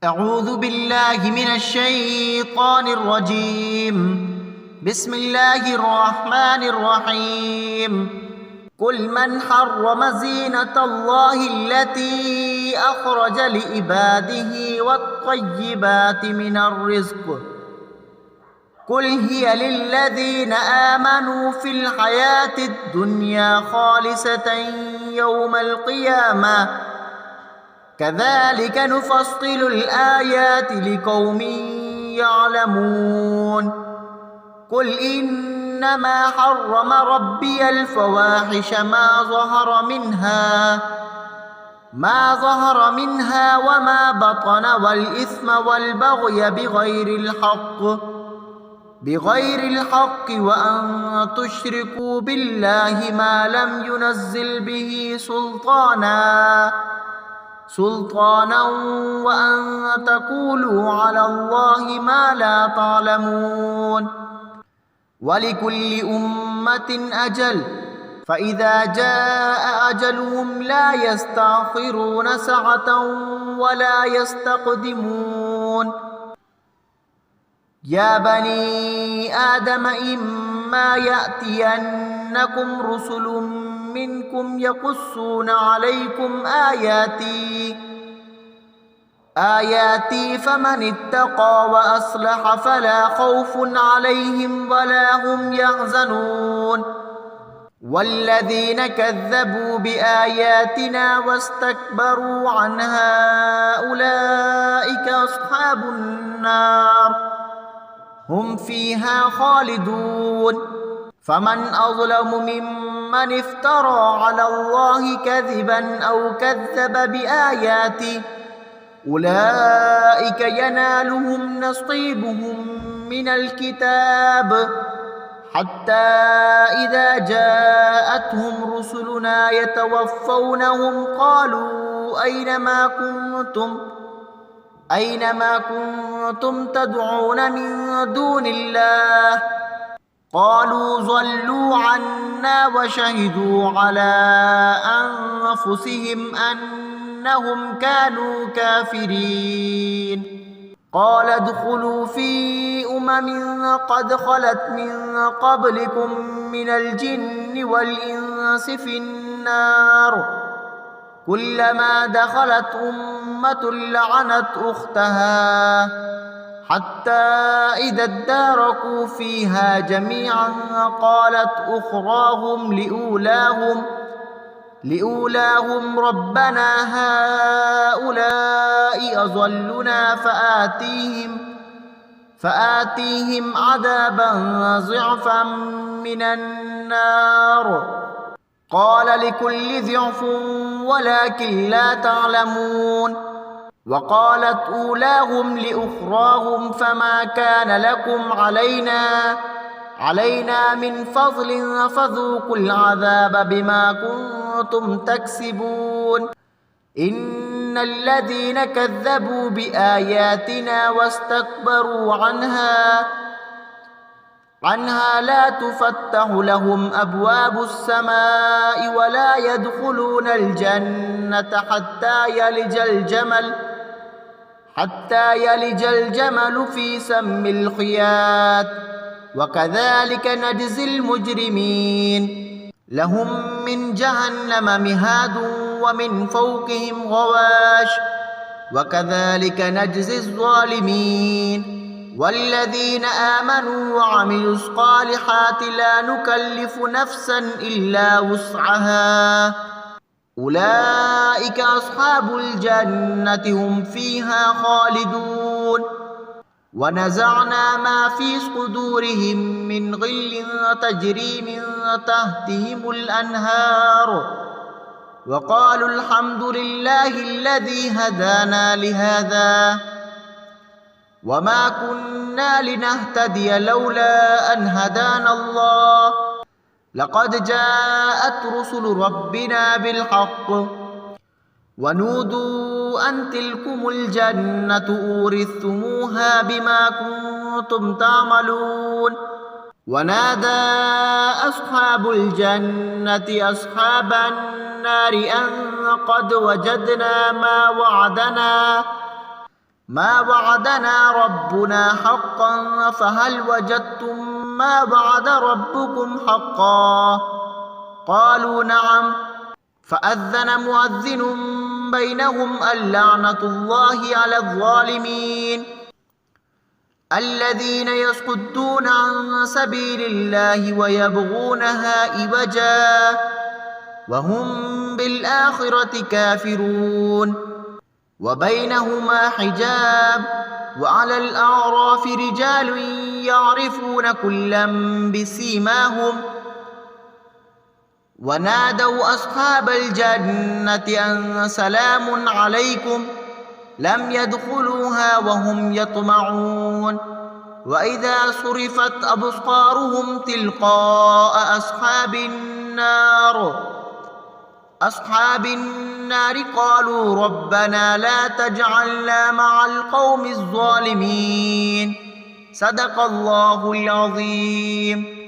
أعوذ بالله من الشيطان الرجيم. بسم الله الرحمن الرحيم. قل من حرم زينة الله التي أخرج لعباده والطيبات من الرزق قل هي للذين آمنوا في الحياة الدنيا خالصة يوم القيامة كذلك نفصل الآيات لقوم يعلمون. قل إنما حرم ربي الفواحش ما ظهر منها وما بطن والإثم والبغي بغير الحق وأن تشركوا بالله ما لم ينزل به سلطانا وأن تقولوا على الله ما لا تعلمون. ولكل أمة أجل فإذا جاء أجلهم لا يستأخرون ساعة ولا يستقدمون. يا بني آدم إما يأتينكم رسل منكم يقصون عليكم آياتي فمن اتقى وأصلح فلا خوف عليهم ولا هم يحزنون. والذين كذبوا بآياتنا واستكبروا عنها أولئك أصحاب النار هم فيها خالدون. فمن أظلم ممن افترى على الله كذبا أو كذب بآياته أولئك ينالهم نصيبهم من الكتاب حتى إذا جاءتهم رسلنا يتوفونهم قالوا أين ما كنتم تدعون من دون الله قالوا ضلوا عنا وشهدوا على أنفسهم أنهم كانوا كافرين. قال ادخلوا في قد خلت من قبلكم من الجن والإنس في النار كلما دخلت أمة لعنت أختها حتى إذا اداركوا فيها جميعا قالت أخراهم لأولاهم ربنا هؤلاء أضلونا فآتيهم عذابا ضعفا من النار قال لكل ضعف ولكن لا تعلمون. وقالت أولاهم لأخراهم فما كان لكم علينا من فضل فذوقوا العذاب بما كنتم تكسبون. إن الذين كذبوا بآياتنا واستكبروا عنها لا تفتح لهم أبواب السماء ولا يدخلون الجنة حتى يلج الجمل في سم الخياط وكذلك نجزي المجرمين. لهم من جهنم مهاد ومن فوقهم غواش وكذلك نجزي الظالمين. والذين آمنوا وعملوا الصالحات لا نكلف نفسا إلا وسعها أولئك أصحاب الجنة هم فيها خالدون. ونزعنا ما في صدورهم من غل تجري من تحتهم الأنهار وقالوا الحمد لله الذي هدانا لهذا وما كنا لنهتدي لولا أن هدانا الله لقد جاءت رسل ربنا بالحق ونودوا أن تلكم الجنة أورثتموها بما كنتم تعملون. ونادى أصحاب الجنة أصحاب النار أن قد وجدنا ما وعدنا ربنا حقا فهل وجدتم ما وعد ربكم حقا قالوا نعم فأذن مؤذن بينهم اللعنة الله على الظالمين الذين يصدون عن سبيل الله ويبغونها عوجا وهم بالآخرة كافرون وبينهما حجاب وعلى الأعراف رجال يعرفون كلا بسيماهم ونادوا أصحاب الجنة أن سلام عليكم لم يدخلوها وهم يطمعون وإذا صرفت أبصارهم تلقاء أصحاب النار قالوا ربنا لا تجعلنا مع القوم الظالمين صدق الله العظيم.